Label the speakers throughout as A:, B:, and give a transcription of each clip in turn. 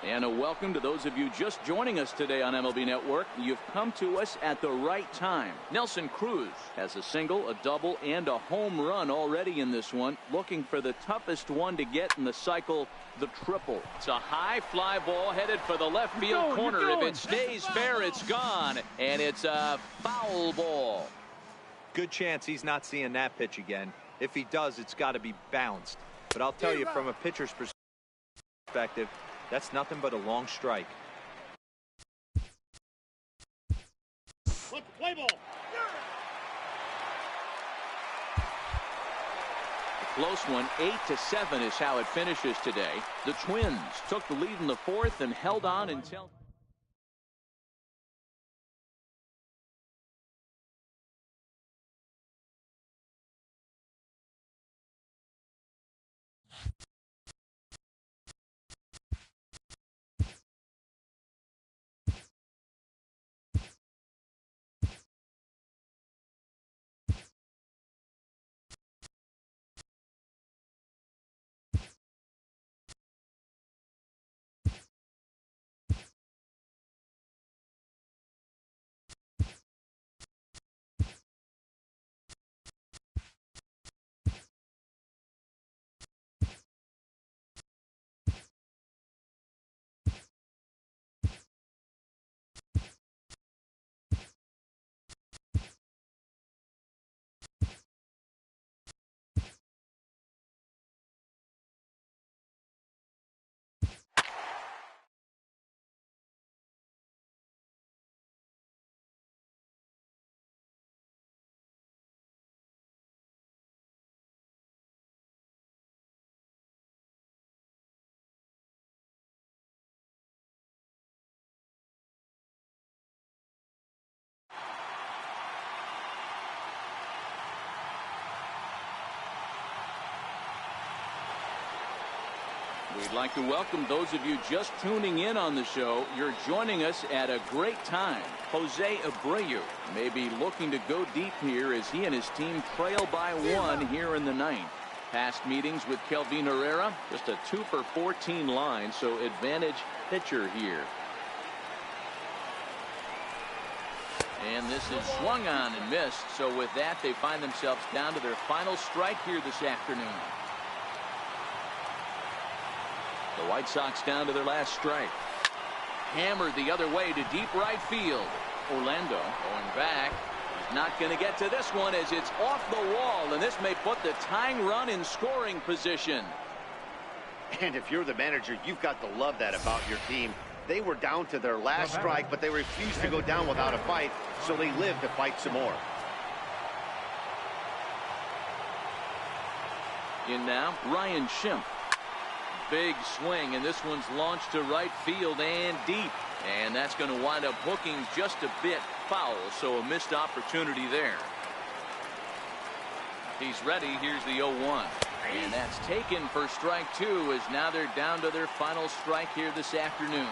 A: And a welcome to those of you just joining us today on MLB Network. You've come to us at the right time. Nelson Cruz has a single, a double, and a home run already in this one. Looking for the toughest one to get in the cycle, the triple. It's a high fly ball headed for the left field corner. If it stays fair, it's gone. And it's a foul ball.
B: Good chance he's not seeing that pitch again. If he does, it's got to be bounced. But I'll tell you, from a pitcher's perspective, that's nothing but a long strike.
C: Play ball.
A: A close one, 8-7 is how it finishes today. The Twins took the lead in the fourth and held on until... We'd like to welcome those of you just tuning in on the show. You're joining us at a great time. Jose Abreu may be looking to go deep here as he and his team trail by one here in the ninth. Past meetings with Kelvin Herrera, just a 2-for-14 line, so advantage pitcher here. And this is swung on and missed, so with that they find themselves down to their final strike here this afternoon. The White Sox down to their last strike. Hammered the other way to deep right field. Orlando going back. He's not going to get to this one as it's off the wall, and this may put the tying run in scoring position.
C: And if you're the manager, you've got to love that about your team. They were down to their last strike, but they refused to go down without a fight, so they lived to fight some more.
A: In now, Ryan Schimpf. Big swing, and this one's launched to right field and deep. And that's going to wind up hooking just a bit foul, so a missed opportunity there. He's ready. Here's the 0-1. And that's taken for strike two, as now they're down to their final strike here this afternoon.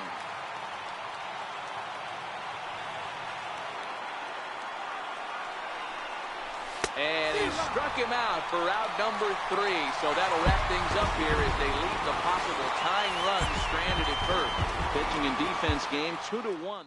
A: And he struck him out for out number 3. So that'll wrap things up here as they leave the possible tying run stranded at first. Pitching and defense game 2-1.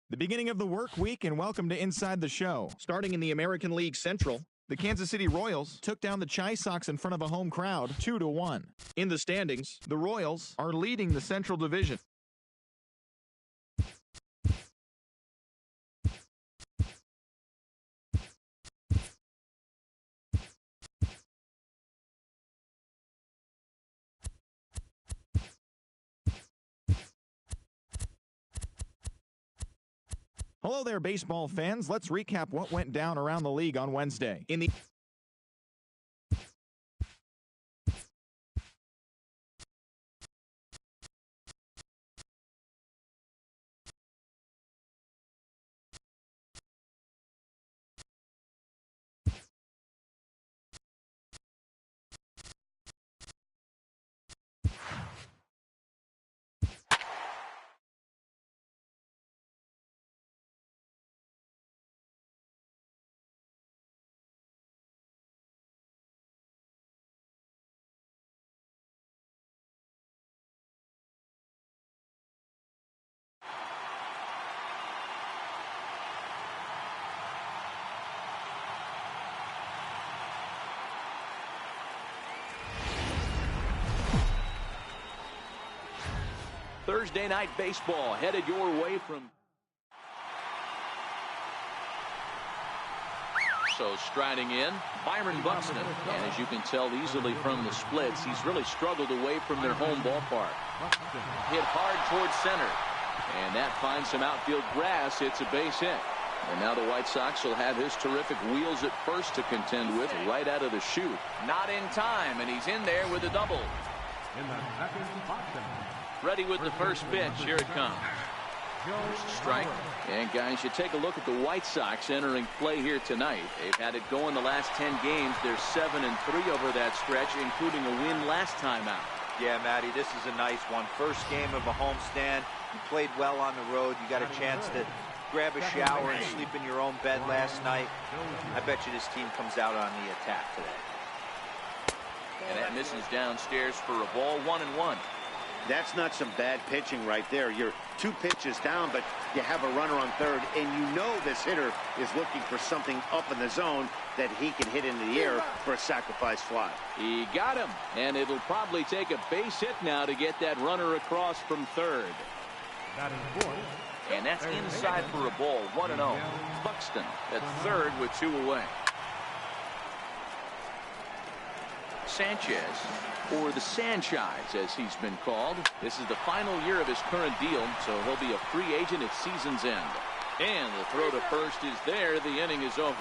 D: The beginning of the work week, and welcome to Inside the Show. Starting in the American League Central, the Kansas City Royals took down the whiteSox in front of a home crowd 2-1. In the standings, the Royals are leading the Central Division. Hello there, baseball fans. Let's recap what went down around the league on Wednesday. In the
A: Thursday Night Baseball headed your way from... So striding in, Byron Buxton. And as you can tell easily from the splits, he's really struggled away from their home ballpark. Hit hard towards center. And that finds some outfield grass. It's a base hit. And now the White Sox will have his terrific wheels at first to contend with right out of the chute. Not in time, and he's in there with a double. Ready with the first pitch. Here it comes. First strike. And guys, you take a look at the White Sox entering play here tonight. They've had it going the last 10 games. They're 7-3 over that stretch, including a win last time out.
B: Yeah, Matty, this is a nice one. First game of a homestand. You played well on the road. You got a chance to grab a shower and sleep in your own bed last night. I bet you this team comes out on the attack today.
A: And that misses downstairs for a ball, 1-1.
C: That's not some bad pitching right there. You're 2 pitches down, but you have a runner on third, and you know this hitter is looking for something up in the zone that he can hit into the air for a sacrifice fly.
A: He got him, and it'll probably take a base hit now to get that runner across from third. And that's inside for a ball, 1-0. Buxton at third with 2 away. Sanchez, or the Sanchez as he's been called. This is the final year of his current deal, so he'll be a free agent at season's end. And the throw to first is there. The inning is over.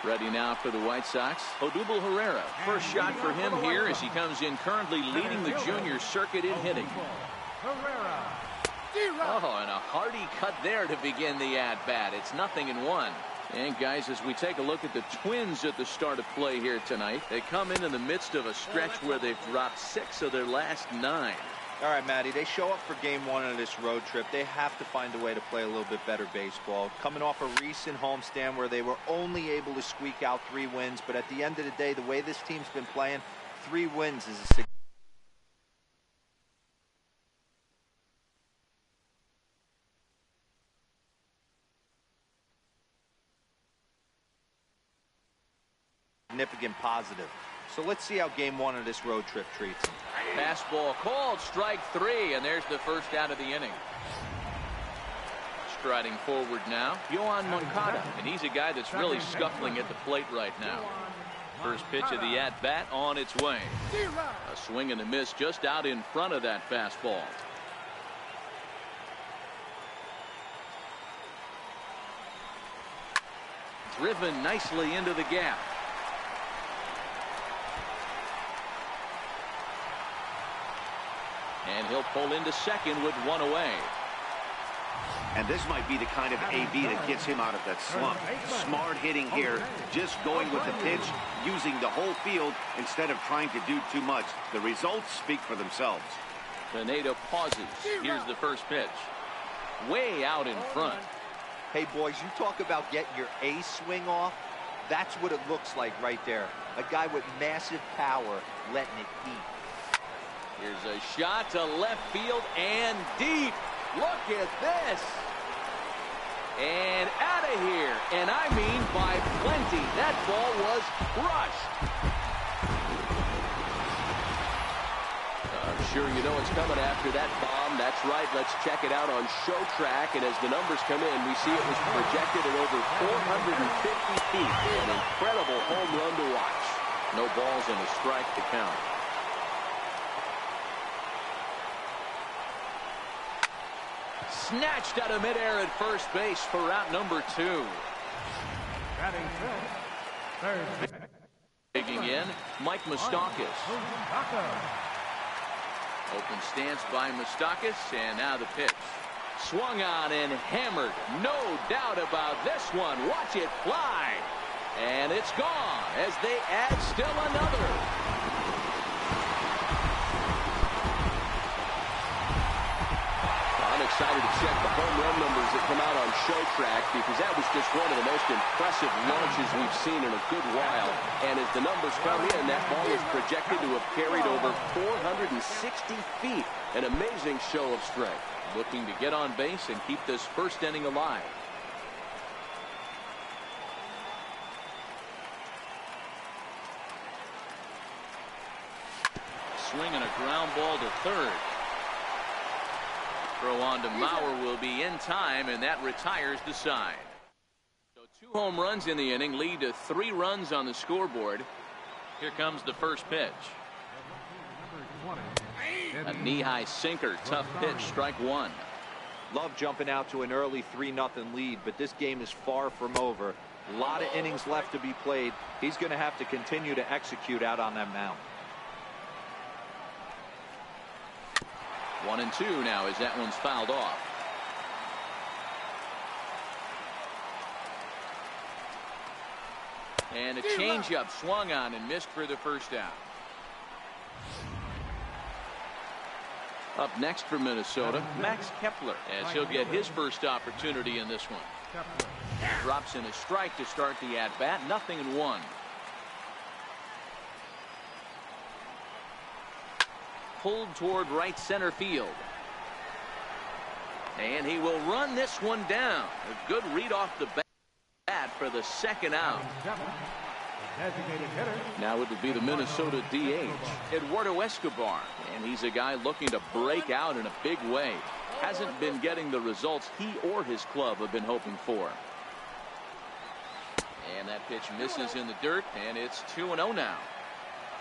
A: Ready now for the White Sox, Odubel Herrera. First shot for him here as he comes in currently leading the junior circuit in hitting. Oh, and a hearty cut there to begin the at-bat. It's 0-1. And guys, as we take a look at the Twins at the start of play here tonight, they come in the midst of a stretch where they've dropped 6 of their last 9.
B: All right, Matty, they show up for game 1 of this road trip. They have to find a way to play a little bit better baseball. Coming off a recent homestand where they were only able to squeak out 3 wins, but at the end of the day, the way this team's been playing, 3 wins is a significant positive. So let's see how game 1 of this road trip treats them.
A: Fastball called, strike 3, and there's the first out of the inning. Striding forward now, Yohan Moncada, and he's a guy that's really scuffling at the plate right now. First pitch of the at-bat on its way. A swing and a miss just out in front of that fastball. Driven nicely into the gap. And he'll pull into second with 1 away.
C: And this might be the kind of AB that gets him out of that slump. Smart hitting here, just going with the pitch, using the whole field instead of trying to do too much. The results speak for themselves.
A: Pineda pauses. Here's the first pitch. Way out in front.
B: Hey, boys, you talk about getting your A swing off. That's what it looks like right there. A guy with massive power letting it eat.
A: Here's a shot to left field and deep. Look at this. And out of here. And I mean by plenty. That ball was crushed. I'm sure you know what's coming after that bomb. That's right. Let's check it out on Show Track. And as the numbers come in, we see it was projected at over 450 feet. An incredible home run to watch. No balls and a strike to count. Snatched out of midair at first base for out number 2. Taking in, Mike Moustakas. Open stance by Moustakas, and now the pitch. Swung on and hammered. No doubt about this one. Watch it fly. And it's gone as they add still another. Excited to check the home run numbers that come out on Show Track because that was just one of the most impressive launches we've seen in a good while. And as the numbers come in, that ball is projected to have carried over 460 feet. An amazing show of strength. Looking to get on base and keep this first inning alive. swing and a ground ball to third. Throw on to Mauer will be in time, and that retires the side. So 2 home runs in the inning lead to 3 runs on the scoreboard. Here comes the first pitch. A knee-high sinker, tough pitch, strike 1.
B: Love jumping out to an early 3-0 lead, but this game is far from over. A lot of innings left to be played. He's going to have to continue to execute out on that mound.
A: 1-2 now as that one's fouled off. And a changeup swung on and missed for the first out. Up next for Minnesota, Max Kepler, as he'll get his first opportunity in this one. Drops in a strike to start the at-bat, 0-1. Pulled toward right center field. And he will run this one down. A good read off the bat for the second out. Now it will be the Minnesota DH, Eduardo Escobar, and he's a guy looking to break out in a big way. Hasn't been getting the results he or his club have been hoping for. And that pitch misses in the dirt, and it's 2-0 now.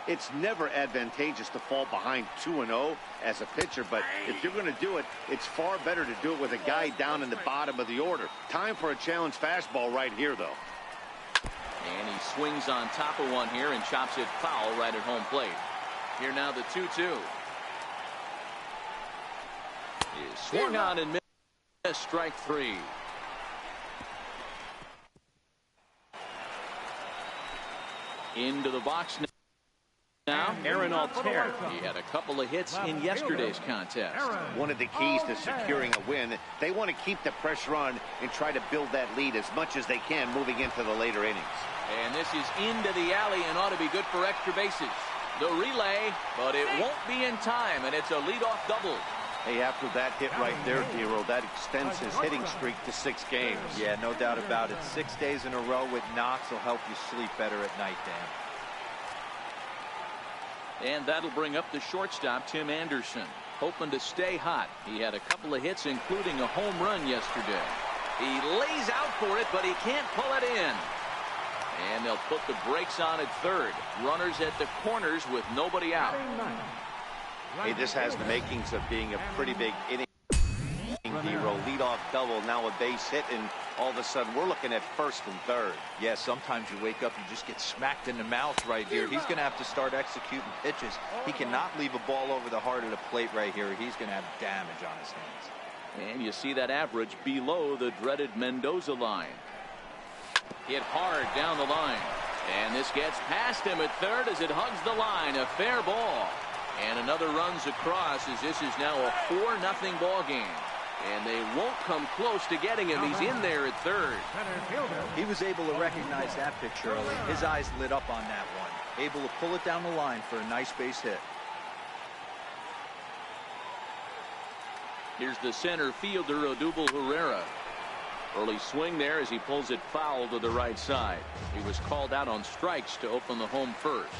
C: It's never advantageous to fall behind 2-0 as a pitcher, but if you're going to do it, it's far better to do it with a guy down in the bottom of the order. Time for a challenge fastball right here, though.
A: And he swings on top of one here and chops it foul right at home plate. Here now the 2-2. He swung on and missed, strike 3. Into the box now, Aaron Altair. He had a couple of hits in yesterday's contest.
C: One of the keys to securing a win, they want to keep the pressure on and try to build that lead as much as they can moving into the later innings.
A: And this is into the alley and ought to be good for extra bases. The relay, but it won't be in time, and it's a leadoff double.
C: Hey, after that hit right there, Dero, that extends his hitting streak to 6 games.
B: Yeah, no doubt about it. 6 days in a row with knocks will help you sleep better at night, Dan.
A: And that'll bring up the shortstop, Tim Anderson, hoping to stay hot. He had a couple of hits, including a home run yesterday. He lays out for it, but he can't pull it in. And they'll put the brakes on at third. Runners at the corners with nobody out.
C: Hey, this has the makings of being a pretty big inning. Dero, leadoff double, now a base hit, and all of a sudden we're looking at first and third.
B: Yeah, sometimes you wake up and just get smacked in the mouth right here. He's going to have to start executing pitches. He cannot leave a ball over the heart of the plate right here. He's going to have damage on his hands.
A: And you see that average below the dreaded Mendoza line. Hit hard down the line. And this gets past him at third as it hugs the line. A fair ball. And another runs across as this is now a 4-0 ball game. And they won't come close to getting him. He's in there at third.
B: He was able to recognize that pitch early. His eyes lit up on that one. Able to pull it down the line for a nice base hit.
A: Here's the center fielder, Odubel Herrera. Early swing there as he pulls it foul to the right side. He was called out on strikes to open the home first.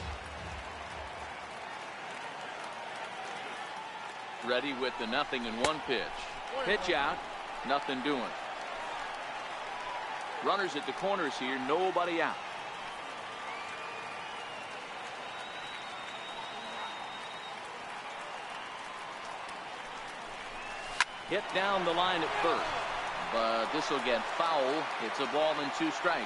A: Ready with the 0-1 pitch. Pitch out, nothing doing. Runners at the corners here, nobody out. Hit down the line at first, but this will get foul. It's a ball and 2 strikes.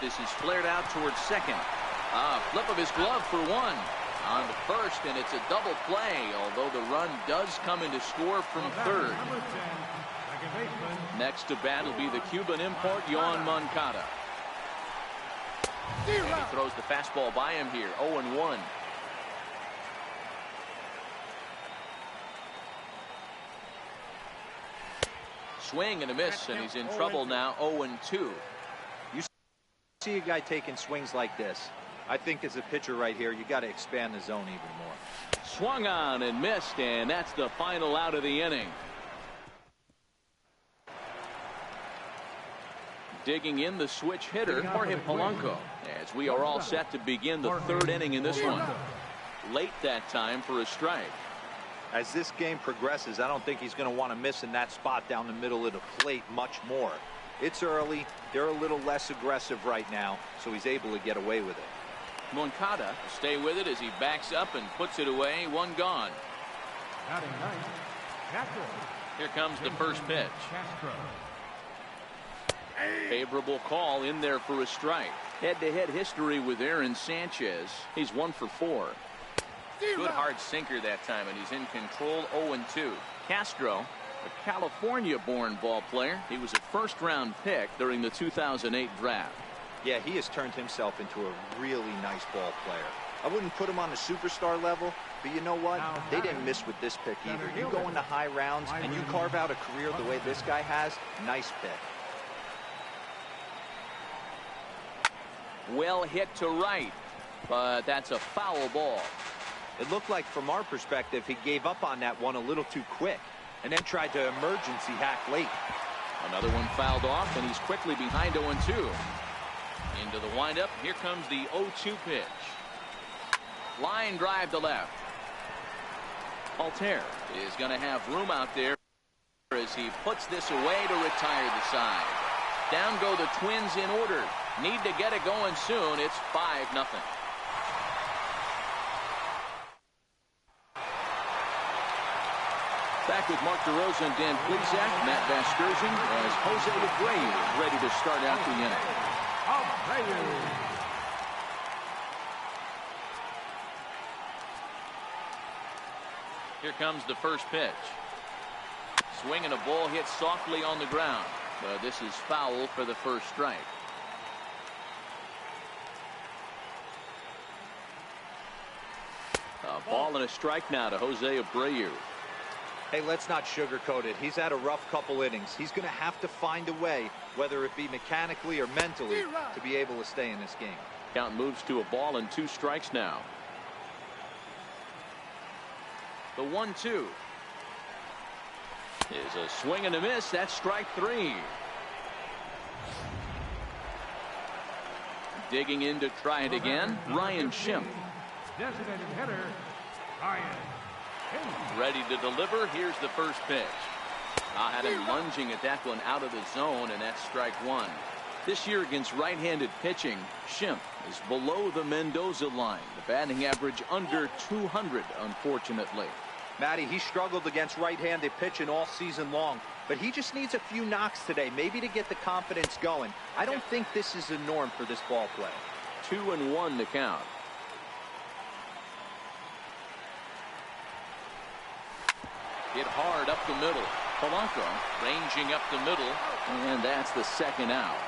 A: This is flared out towards second. Flip of his glove for 1. On to first, and it's a double play, although the run does come into score from third. Next to bat will be the Cuban import, Yoan Moncada. And he throws the fastball by him here, 0-1. Swing and a miss, and he's in trouble now, 0-2.
B: You see a guy taking swings like this. I think as a pitcher right here, you got to expand the zone even more.
A: Swung on and missed, and that's the final out of the inning. Digging in the switch hitter, Jorge Polanco, as we are all set to begin the third inning in this one. Late that time for a strike.
B: As this game progresses, I don't think he's going to want to miss in that spot down the middle of the plate much more. It's early. They're a little less aggressive right now, so he's able to get away with it.
A: Moncada will stay with it as he backs up and puts it away. One gone. Here comes the first pitch. Favorable call in there for a strike. Head-to-head history with Aaron Sanchez. He's 1 for 4. Good hard sinker that time, and he's in control. 0-2. Castro, a California-born ball player. He was a first-round pick during the 2008 draft.
B: Yeah, he has turned himself into a really nice ball player. I wouldn't put him on the superstar level, but you know what? They didn't miss with this pick either. You go into high rounds and you carve out a career the way this guy has. Nice pick.
A: Well hit to right, but that's a foul ball.
B: It looked like from our perspective he gave up on that one a little too quick and then tried to emergency hack late.
A: Another one fouled off, and he's quickly behind 0-2. Into the windup. Here comes the 0-2 pitch. Line drive to left. Altair is going to have room out there as he puts this away to retire the side. Down go the Twins in order. Need to get it going soon. It's 5-0. Back with Mark DeRosa and Dan Plesac, Matt Vasgersian, as Jose Abreu is ready to start out the inning. Here comes the first pitch. Swing and a ball hit softly on the ground. This is foul for the first strike. A ball and a strike now to Jose Abreu.
B: Hey, let's not sugarcoat it. He's had a rough couple innings. He's going to have to find a way, whether it be mechanically or mentally, to be able to stay in this game.
A: Count moves to a ball and 2 strikes now. The 1-2 is a swing and a miss. That's strike 3. Digging in to try it again, Ryan Schimpf.
E: Designated hitter, Ryan.
A: Ready to deliver. Here's the first pitch. Had him lunging at that one out of the zone, and that's strike 1. This year against right-handed pitching, Schimpf is below the Mendoza line. The batting average under 200, unfortunately.
B: Matty, he struggled against right-handed pitching all season long, but he just needs a few knocks today, maybe to get the confidence going. I don't think this is the norm for this ball play.
A: 2-1 to count. Hit hard up the middle. Polanco ranging up the middle, and that's the second out.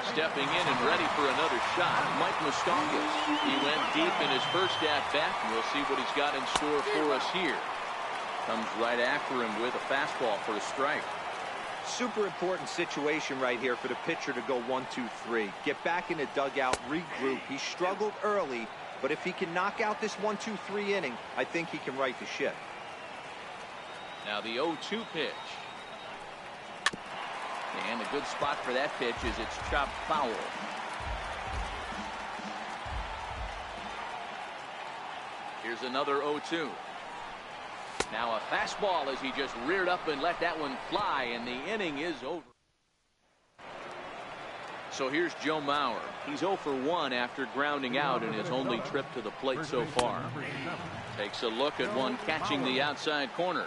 A: Stepping in and ready for another shot, Mike Moustakas. He went deep in his first at-bat, and we'll see what he's got in store for us here. Comes right after him with a fastball for a strike.
B: Super important situation right here for the pitcher to go 1-2-3. Get back in the dugout, regroup. He struggled early, but if he can knock out this 1-2-3 inning, I think he can right the ship.
A: Now the 0-2 pitch. And a good spot for that pitch is it's chopped foul. Here's another 0-2. Now a fastball as he just reared up and let that one fly, and the inning is over. So here's Joe Mauer. He's 0 for 1 after grounding out in his only trip to the plate so far. Takes a look at one catching the outside corner.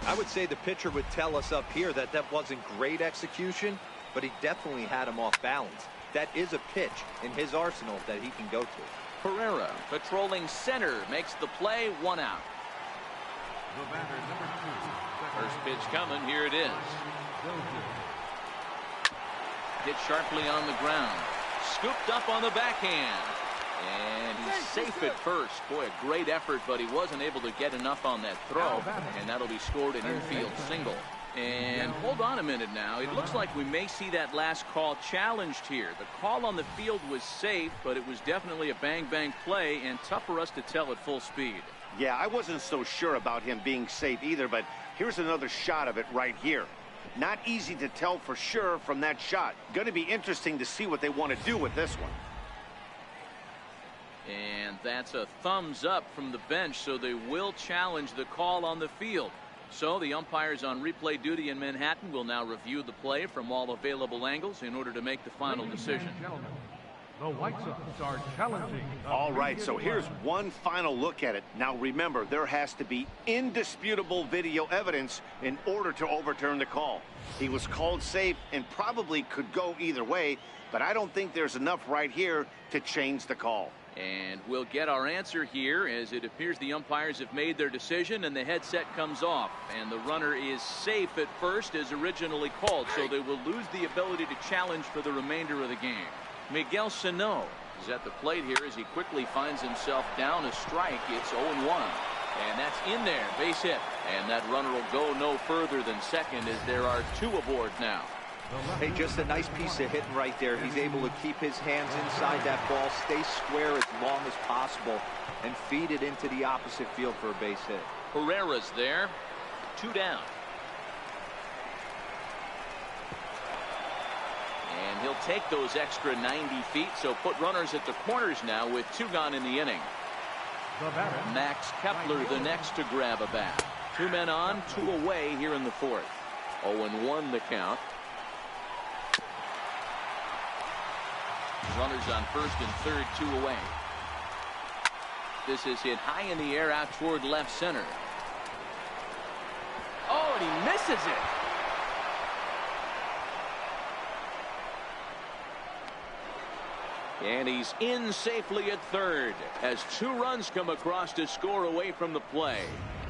B: I would say the pitcher would tell us up here that that wasn't great execution, but he definitely had him off balance. That is a pitch in his arsenal that he can go to.
A: Pereira patrolling center makes the play, 1 out. First pitch coming. Here it is. Hit sharply on the ground. Scooped up on the backhand. And he's safe at first. Boy, a great effort, but he wasn't able to get enough on that throw. And that'll be scored an infield single. And hold on a minute now. It looks like we may see that last call challenged here. The call on the field was safe, but it was definitely a bang-bang play and tough for us to tell at full speed.
C: Yeah, I wasn't so sure about him being safe either, but here's another shot of it right here. Not easy to tell for sure from that shot. Going to be interesting to see what they want to do with this one.
A: And that's a thumbs up from the bench, so they will challenge the call on the field. So the umpires on replay duty in Manhattan will now review the play from all available angles in order to make the final decision.
E: The White Sox are challenging.
C: All right, so here's one final look at it. Now remember, there has to be indisputable video evidence in order to overturn the call. He was called safe and probably could go either way, but I don't think there's enough right here to change the call.
A: And we'll get our answer here, as it appears the umpires have made their decision and the headset comes off. And the runner is safe at first as originally called, so they will lose the ability to challenge for the remainder of the game. Miguel Sano is at the plate here as he quickly finds himself down a strike. It's 0-1. And that's in there, base hit. And that runner will go no further than second as there are two aboard now.
B: Hey, just a nice piece of hitting right there. He's able to keep his hands inside that ball, stay square as long as possible, and feed it into the opposite field for a base hit.
A: Herrera's there. 2 down. And he'll take those extra 90 feet, so put runners at the corners now with 2 gone in the inning. Max Kepler the next to grab a bat. 2 men on, 2 away here in the 4th. 0-1 the count. Runners on first and third, 2 away. This is hit high in the air out toward left center. Oh, and he misses it. And he's in safely at third as 2 runs come across to score away from the play.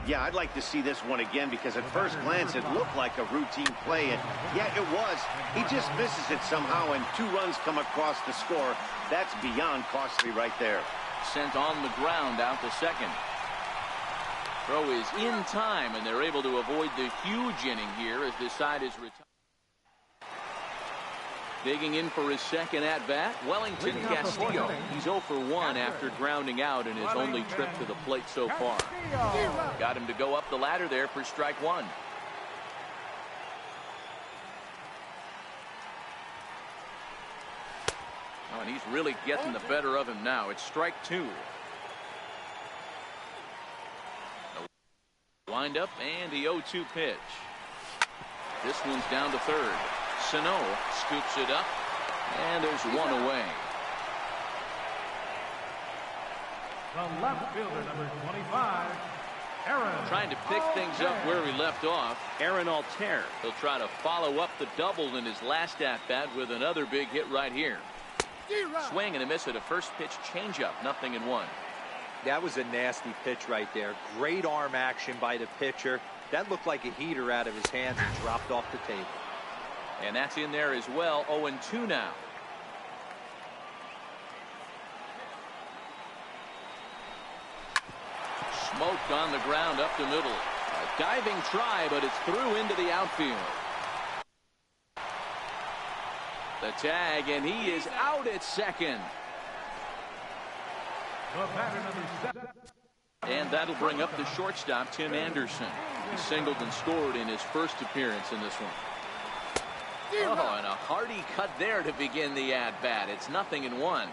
C: Yeah, I'd like to see this one again because at first glance it looked like a routine play, and yeah, it was. He just misses it somehow, and 2 runs come across to score. That's beyond costly right there.
A: Sent on the ground out to second. Throw is in time, and they're able to avoid the huge inning here as this side is retired. Digging in for his second at-bat, Wellington Castillo. He's 0 for 1 after grounding out in his only trip to the plate so far. Got him to go up the ladder there for strike 1. Oh, and he's really getting the better of him now. It's strike 2. The wind-up and the 0-2 pitch. This one's down to third. Sano scoops it up, and there's 1 away.
E: The left fielder, number 25, Aaron.
A: Trying to pick things up where he left off, Aaron Altair. He'll try to follow up the double in his last at-bat with another big hit right here. Swing and a miss at a first pitch changeup, 0-1.
B: That was a nasty pitch right there. Great arm action by the pitcher. That looked like a heater out of his hands and dropped off the table.
A: And that's in there as well. 0-2 now. Smoked on the ground up the middle. A diving try, but it's through into the outfield. The tag, and he is out at second.
E: The batter, number 7.
A: And that'll bring up the shortstop, Tim Anderson. He singled and scored in his first appearance in this one. Oh, and a hearty cut there to begin the at-bat. It's 0-1.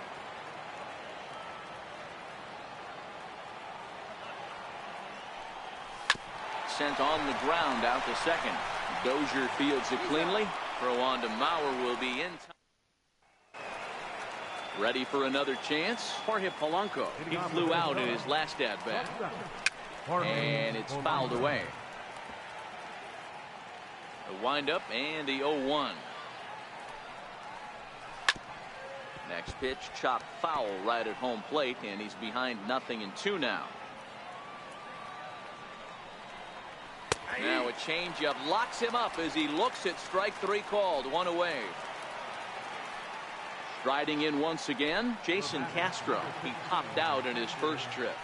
A: Sent on the ground out to second. Dozier fields it cleanly. Throw on to Mauer will be in time. Ready for another chance. Jorge Polanco. He flew out in his last at-bat. And it's fouled away. The windup and the 0-1. Next pitch, chopped foul right at home plate, and he's behind 0-2 now. Now a changeup locks him up as he looks at strike 3 called. 1 away. Striding in once again, Jason Castro. He popped out in his first trip.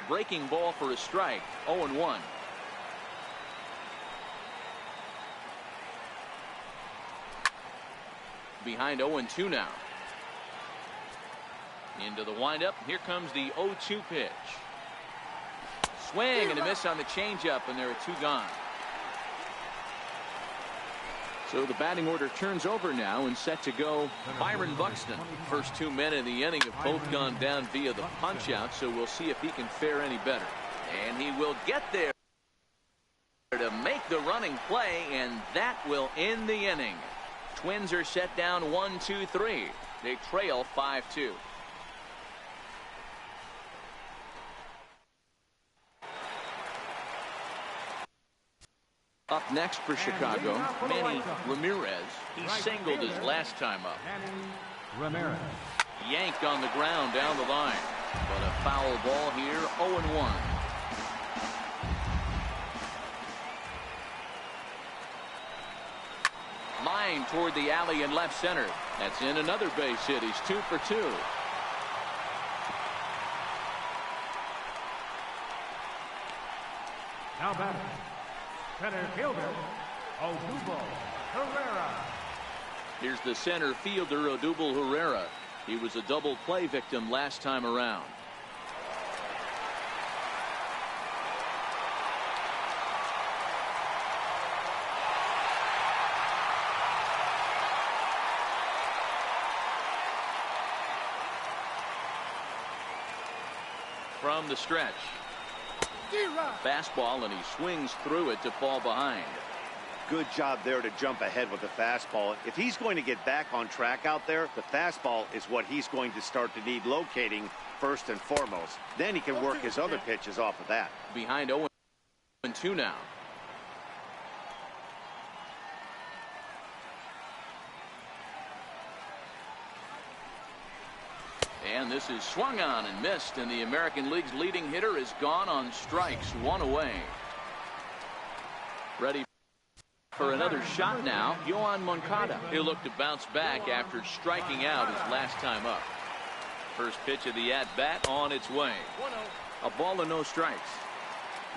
A: Breaking ball for a strike. 0-1. behind 0-2 now. Into the windup. Here comes the 0-2 pitch. Swing and a miss on the changeup, and there are 2 gone. So the batting order turns over now and set to go Byron Buxton. First 2 men in the inning have both gone down via the punch out, so we'll see if he can fare any better. And he will get there to make the running play, and that will end the inning. Twins are set down 1-2-3. They trail 5-2. Up next for Chicago, Manny Ramirez. He singled his last time up.
E: Ramirez.
A: Yanked on the ground down the line. But a foul ball here, 0-1. Line toward the alley in left center. That's in another base hit. He's 2 for 2.
E: Now batting, center fielder, Odubel Herrera.
A: Here's the center fielder, Odubel Herrera. He was a double play victim last time around. From the stretch. Fastball, and he swings through it to fall behind.
C: Good job there to jump ahead with the fastball. If he's going to get back on track out there, the fastball is what he's going to start to need locating first and foremost. Then he can work his other pitches off of that.
A: Behind 0-2 now. And this is swung on and missed, and the American League's leading hitter is gone on strikes, 1 away. Ready for another shot now, Yohan Moncada. He'll look to bounce back after striking out his last time up. First pitch of the at-bat on its way. A ball and no strikes.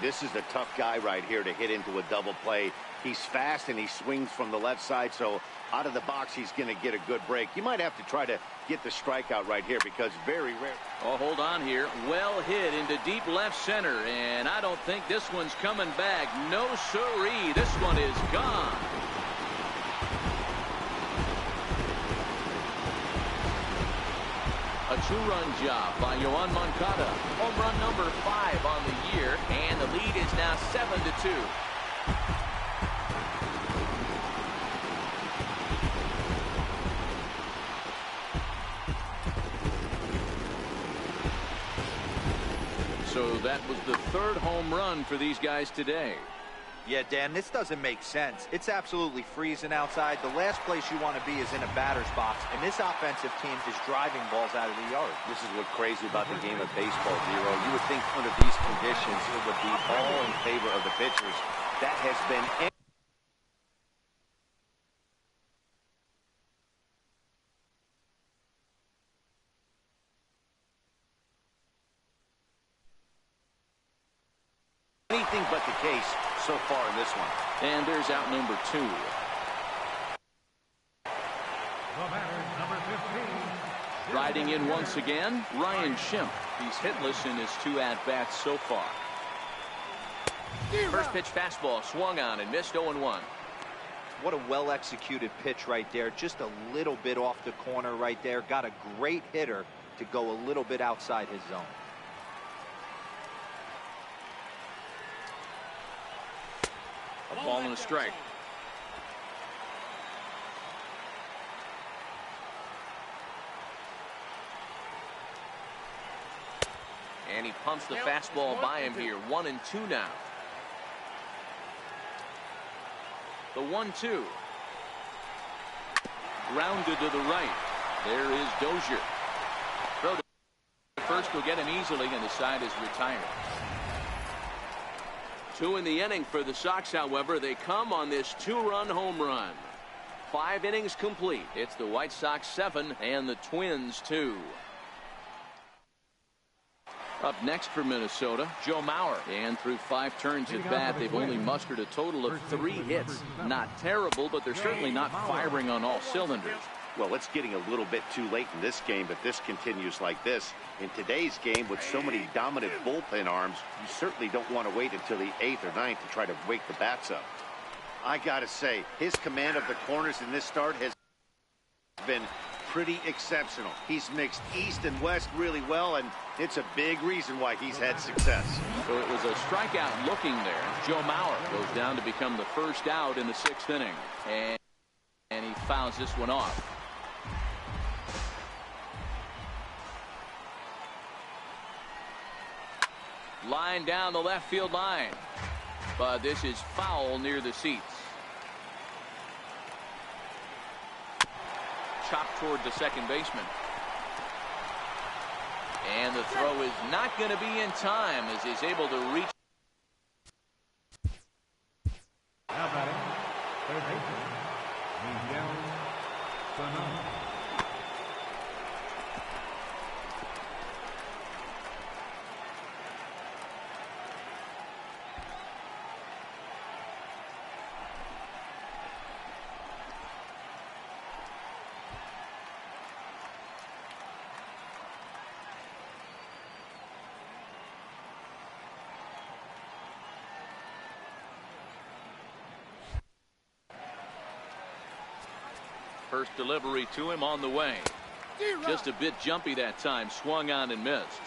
C: This is a tough guy right here to hit into a double play. He's fast and he swings from the left side, so out of the box he's going to get a good break. You might have to try to get the strikeout right here because very rare.
A: Oh, hold on here. Well hit into deep left center, and I don't think this one's coming back. No siree. This one is gone. A 2-run job by Yohan Moncada. Home run number 5 on the year, and the lead is now 7-2. So that was the 3rd home run for these guys today.
B: Yeah, Dan, this doesn't make sense. It's absolutely freezing outside. The last place you want to be is in a batter's box, and this offensive team is driving balls out of the yard.
C: This is what's crazy about the game of baseball, Zero. You would think under these conditions it would be all in favor of the pitchers. That has been anything but the case so far in this one.
A: And there's out number 2.
E: The batter, number 15.
A: Riding in once again, Ryan Schimpf. He's hitless in his 2 at-bats so far. First pitch fastball swung on and missed, 0-1.
B: What a well-executed pitch right there. Just a little bit off the corner right there. Got a great hitter to go a little bit outside his zone.
A: A ball and a strike. And he pumps the fastball by him here. 1-2 now. The 1-2. Grounded to the right. There is Dozier. Throw to first will get him easily, and the side is retired. 2 in the inning for the Sox, however. They come on this 2-run home run. 5 innings complete. It's the White Sox 7 and the Twins 2. Up next for Minnesota, Joe Mauer. And through 5 turns at bat, they've only mustered a total of 3 hits. Not terrible, but they're certainly not firing on all cylinders.
C: Well, it's getting a little bit too late in this game if this continues like this. In today's game, with so many dominant bullpen arms, you certainly don't want to wait until the 8th or 9th to try to wake the bats up. I got to say, his command of the corners in this start has been pretty exceptional. He's mixed east and west really well, and it's a big reason why he's had success.
A: So it was a strikeout looking there. Joe Mauer goes down to become the first out in the 6th inning. And he fouls this one off. Line down the left field line. But this is foul near the seats. Chopped toward the second baseman. And the throw is not going to be in time as he's able to reach.
E: Now batting, third baseman, Miguel Sano.
A: First delivery to him on the way. Just a bit jumpy that time. Swung on and missed.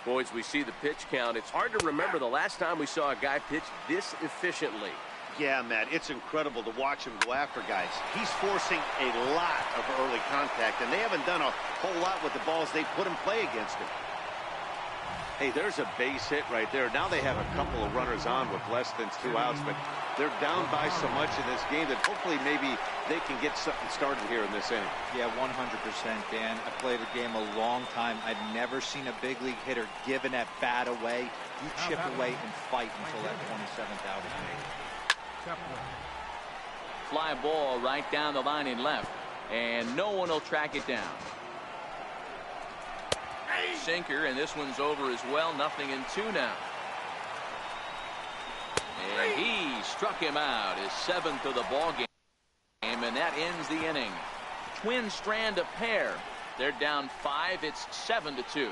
F: Boys, we see the pitch count. It's hard to remember the last time we saw a guy pitch this efficiently.
C: Yeah, Matt, it's incredible to watch him go after guys. He's forcing a lot of early contact, and they haven't done a whole lot with the balls they put in play against him. Hey, there's a base hit right there. Now they have a couple of runners on with less than 2 outs, but they're down by so much in this game that hopefully maybe they can get something started here in this inning.
B: Yeah, 100%, Dan. I played the game a long time. I've never seen a big league hitter give an at-bat away. You chip away and fight until that 27th out is made.
A: Fly ball right down the line in left. And no one will track it down. Sinker, and this one's over as well. 0-2 now. And he struck him out, his 7th of the ball game, and that ends the inning. Twin strand a pair. They're down 5. It's 7-2.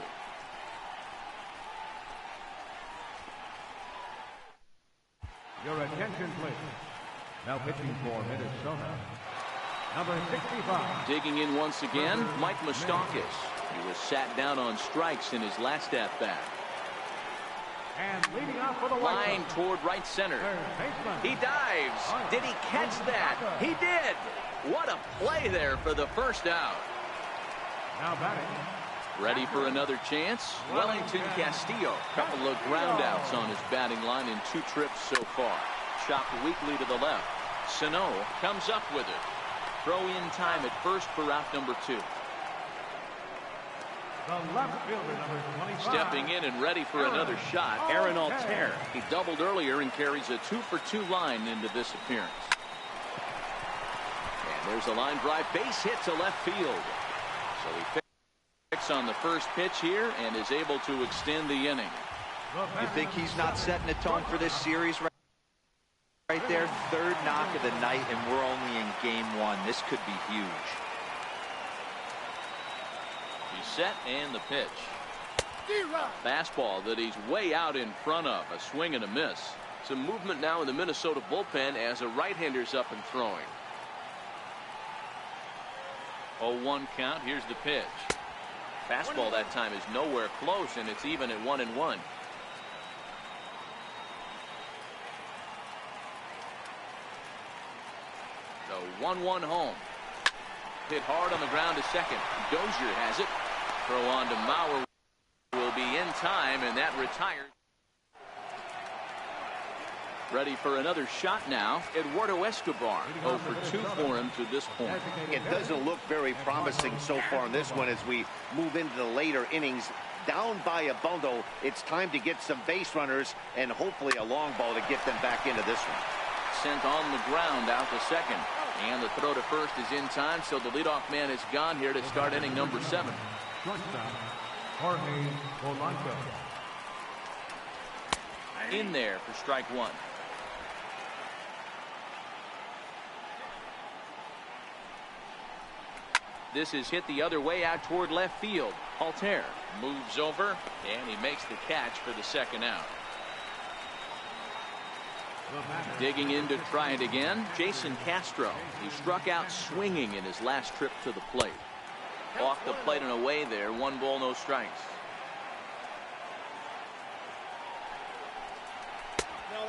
E: Your attention, please. Now pitching for Minnesota, number 65.
A: Digging in once again, Mike Moustakas. He was sat down on strikes in his last at-bat.
E: And leading off for the
A: Line toward right center. He dives. Did he catch that? He did. What a play there for the first out.
E: Now batting.
A: Ready for another chance? Wellington Castillo. Couple of ground outs on his batting line in 2 trips so far. Chopped weakly to the left. Sano comes up with it. Throw in time at first for out number 2.
E: The left fielder, number 25.
A: Stepping in and ready for another shot, Aaron Altair. He doubled earlier and carries a 2-for-2 line into this appearance. And there's a line drive base hit to left field. So he picks on the first pitch here and is able to extend the inning.
B: You think he's not setting a tone for this series right there? 3rd knock of the night, and we're only in game 1. This could be huge.
A: He's set and the pitch. Fastball that he's way out in front of. A swing and a miss. Some movement now in the Minnesota bullpen as a right-hander's up and throwing. 0-1 count. Here's the pitch. Fastball that time is nowhere close, and it's even at 1-1. The 1-1 home. Hit hard on the ground to second. Dozier has it. Throw on to Mauer will be in time, and that retired. Ready for another shot now. Eduardo Escobar. 0-for-2 for him to this point.
C: It doesn't look very promising so far in this one as we move into the later innings. Down by a bundle, it's time to get some base runners and hopefully a long ball to get them back into this one.
A: Sent on the ground out to second. And the throw to first is in time, so the leadoff man is gone here to start inning number 7.
E: Shortstop, Jorge Polanco.
A: In there for strike 1. This is hit the other way out toward left field. Altair moves over, and he makes the catch for the second out. Digging in to try it again, Jason Castro. He struck out swinging in his last trip to the plate. Off the plate and away there. 1 ball, no strikes.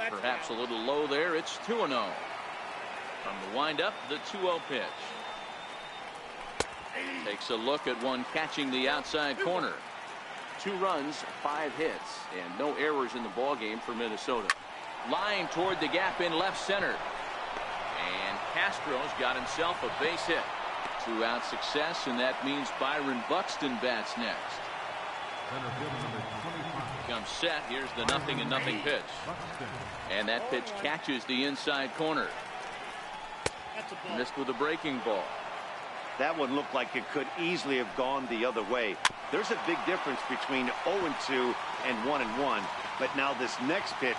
A: Perhaps a little low there. It's 2-0. From the windup, the 2-0 pitch. Takes a look at one catching the outside corner. 2 runs, 5 hits, and no errors in the ballgame for Minnesota. Line toward the gap in left center. And Castro's got himself a base hit. 2-out success, and that means Byron Buxton bats next. Comes set. Here's the 0-0 pitch. And that pitch catches the inside corner. Missed with a breaking ball.
C: That one looked like it could easily have gone the other way. There's a big difference between 0-2 and 1-1. But now this next pitch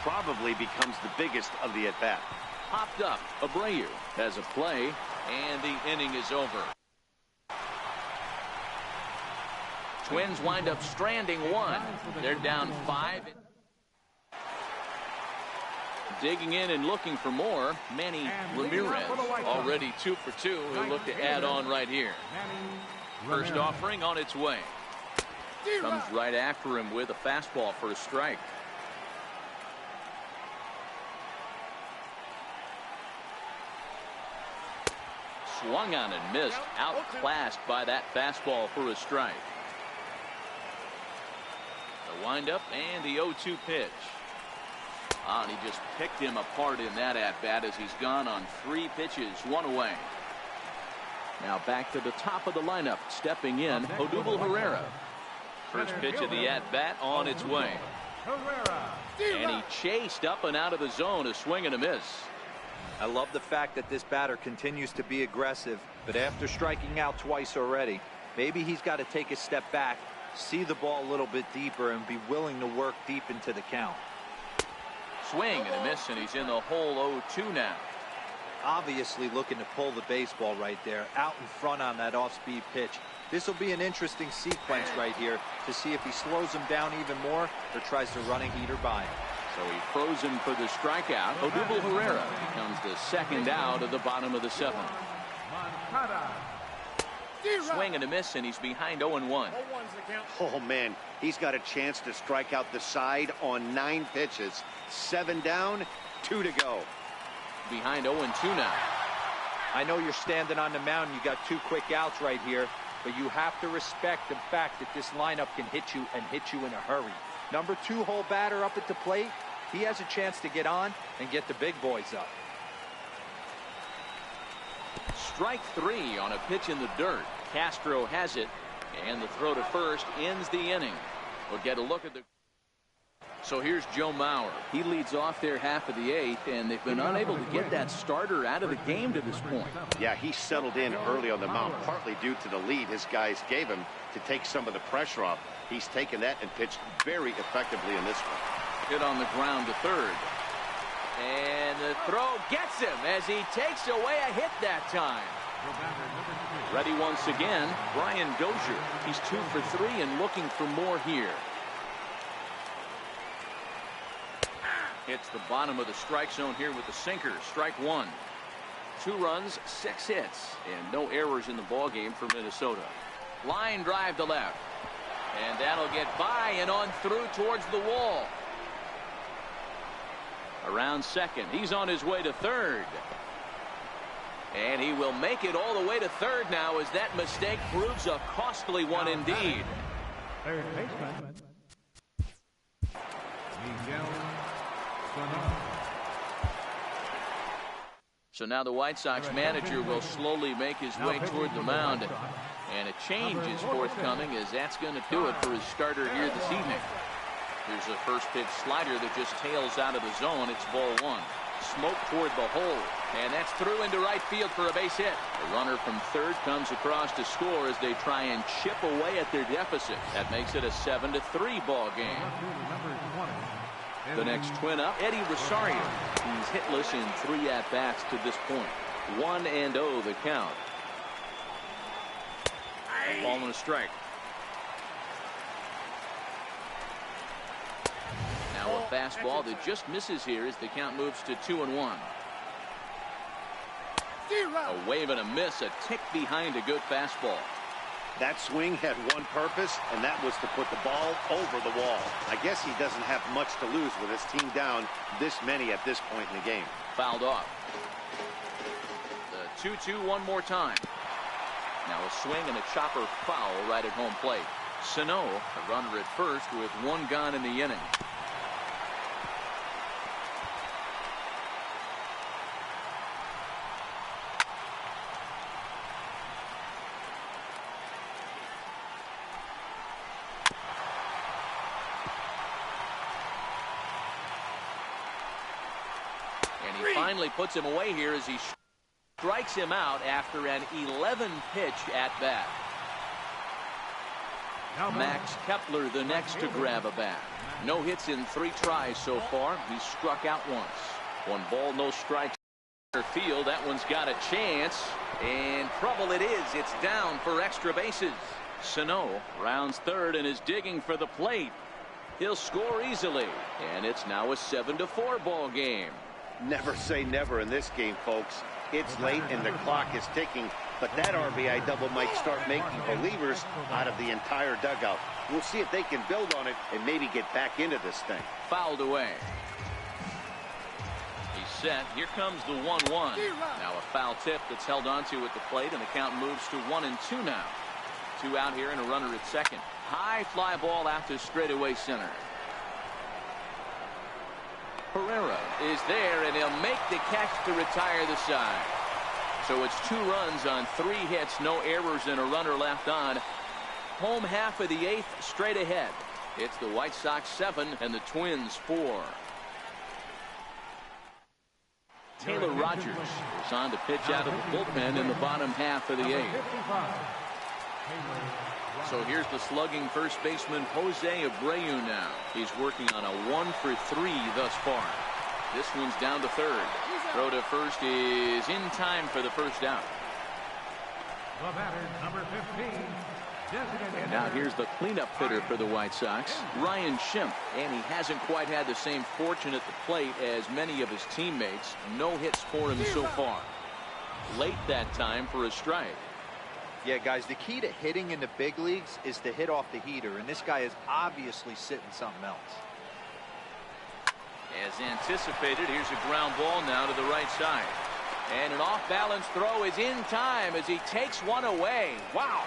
C: probably becomes the biggest of the at-bat.
A: Popped up. Abreu has a play, and the inning is over. Twins wind up stranding 1. They're down 5. Digging in and looking for more, Manny Ramirez, already 2 for 2. He'll look to add on right here. First offering on its way. Comes right after him with a fastball for a strike. Swung on and missed. Outclassed by that fastball for a strike. The windup and the 0-2 pitch. And he just picked him apart in that at-bat as he's gone on 3 pitches, 1 away. Now back to the top of the lineup. Stepping in, Odubel Herrera. First pitch of the at-bat on its way. And he chased up and out of the zone, a swing and a miss.
B: I love the fact that this batter continues to be aggressive, but after striking out twice already, maybe he's got to take a step back, see the ball a little bit deeper, and be willing to work deep into the count.
A: Swing and a miss, and he's in the hole 0-2 now.
B: Obviously looking to pull the baseball right there, out in front on that off-speed pitch. This will be an interesting sequence right here to see if he slows him down even more or tries to run a heater by him.
A: So he froze him for the strikeout. Odubel Herrera becomes the second out of the bottom of the 7th. Swing and a miss, and he's behind 0-1.
C: Oh, man, he's got a chance to strike out the side on 9 pitches. 7 down, 2 to go.
A: Behind 0-2 now.
B: I know you're standing on the mound. You got 2 quick outs right here, but you have to respect the fact that this lineup can hit you and hit you in a hurry. Number 2 hole batter up at the plate. He has a chance to get on and get the big boys up.
A: Strike 3 on a pitch in the dirt. Castro has it, and the throw to first ends the inning. We'll get a look at the... So here's Joe Mauer. He leads off their half of the 8th, and they've been unable to get that starter out of the game to this point.
C: Yeah, he settled in early on the mound, partly due to the lead his guys gave him to take some of the pressure off. He's taken that and pitched very effectively in this one.
A: Hit on the ground to third. And the throw gets him as he takes away a hit that time. Ready once again, Brian Dozier. He's 2 for 3 and looking for more here. Hits the bottom of the strike zone here with the sinker. Strike 1. 2 runs, 6 hits, and no errors in the ballgame for Minnesota. Line drive to left. And that'll get by and on through towards the wall. Around second. He's on his way to third. And he will make it all the way to third now as that mistake proves a costly one indeed.
E: Third baseman, Miguel Sano.
A: So now the White Sox manager will slowly make his way toward the mound. And a change is forthcoming as that's going to do it for his starter here this evening. Here's a first pitch slider that just tails out of the zone. It's ball 1. Smoke toward the hole. And that's through into right field for a base hit. The runner from third comes across to score as they try and chip away at their deficit. That makes it a 7-3 ball game. The next twin up, Eddie Rosario. He's hitless in 3 at-bats to this point. 1-0 the count. Ball and a strike. Now a fastball that just misses here as the count moves to 2-1. A wave and a miss, a tick behind a good fastball.
C: That swing had one purpose, and that was to put the ball over the wall. I guess he doesn't have much to lose with his team down this many at this point in the game.
A: Fouled off. The 2-2 one more time. Now a swing and a chopper foul right at home plate. Sano, a runner at first with one gone in the inning. And he finally puts him away here as he strikes him out after an 11-pitch at bat. Max Kepler the next to grab a bat. No hits in 3 tries so far. He struck out once. 1 ball, no strikes. Field, that one's got a chance. And trouble it is. It's down for extra bases. Sano rounds third and is digging for the plate. He'll score easily. And it's now a 7-4 ball game.
C: Never say never in this game, folks. It's late and the clock is ticking, but that RBI double might start making believers out of the entire dugout. We'll see if they can build on it and maybe get back into this thing.
A: Fouled away. He's set. Here comes the 1-1. Now a foul tip that's held onto at the plate, and the count moves to 1-2 now. 2 out here and a runner at second. High fly ball out to straightaway center. Pereira is there, and he'll make the catch to retire the side. So it's 2 runs on 3 hits, no errors, and a runner left on. Home half of the 8th, straight ahead. It's the White Sox 7 and the Twins 4. Taylor Rogers is on to pitch out of the bullpen in the bottom half of the 8th. So here's the slugging first baseman Jose Abreu now. He's working on a 1 for 3 thus far. This one's down to third. Throw to first is in time for the first out.
E: The batter, number 15.
A: And now here's the cleanup hitter for the White Sox, Ryan Schimpf. And he hasn't quite had the same fortune at the plate as many of his teammates. No hits for him so far. Late that time for a strike.
B: Yeah, guys, the key to hitting in the big leagues is to hit off the heater, and this guy is obviously sitting something else.
A: As anticipated, here's a ground ball now to the right side. And an off-balance throw is in time as he takes one away. Wow.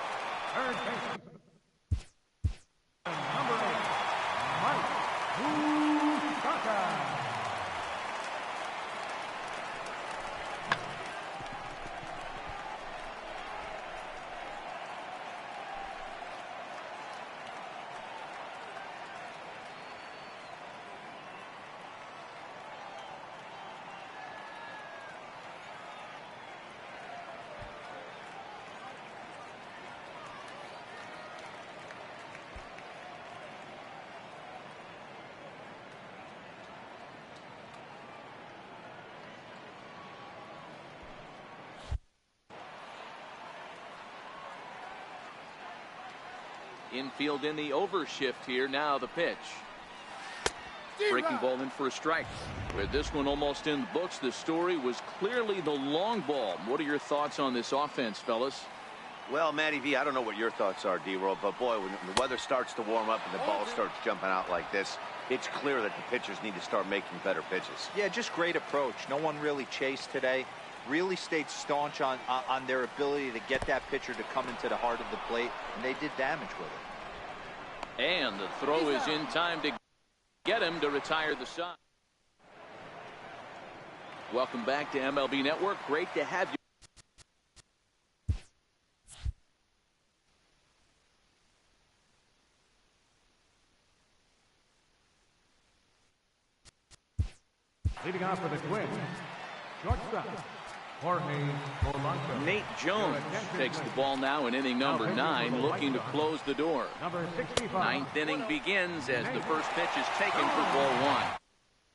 E: Third baseman, number 8, whiteSox.
A: Infield in the overshift here. Now the pitch. Breaking ball in for a strike. With this one almost in the books, the story was clearly the long ball. What are your thoughts on this offense, fellas?
C: Well, Matty V, I don't know what your thoughts are, D-Roll, but boy, when the weather starts to warm up and the ball starts jumping out like this, it's clear that the pitchers need to start making better pitches.
B: Yeah, just great approach. No one really chased today. Really stayed staunch on their ability to get that pitcher to come into the heart of the plate, and they did damage with it.
A: And the throw is in time to get him to retire the side. Welcome back to MLB Network. Great to have you.
E: Leading off for the Twins, shortstop, Jorge Polanco.
A: Nate Jones takes the ball now in inning number 9, looking to close the door.
E: Number 65.
A: 9th inning begins as the first pitch is taken for ball 1.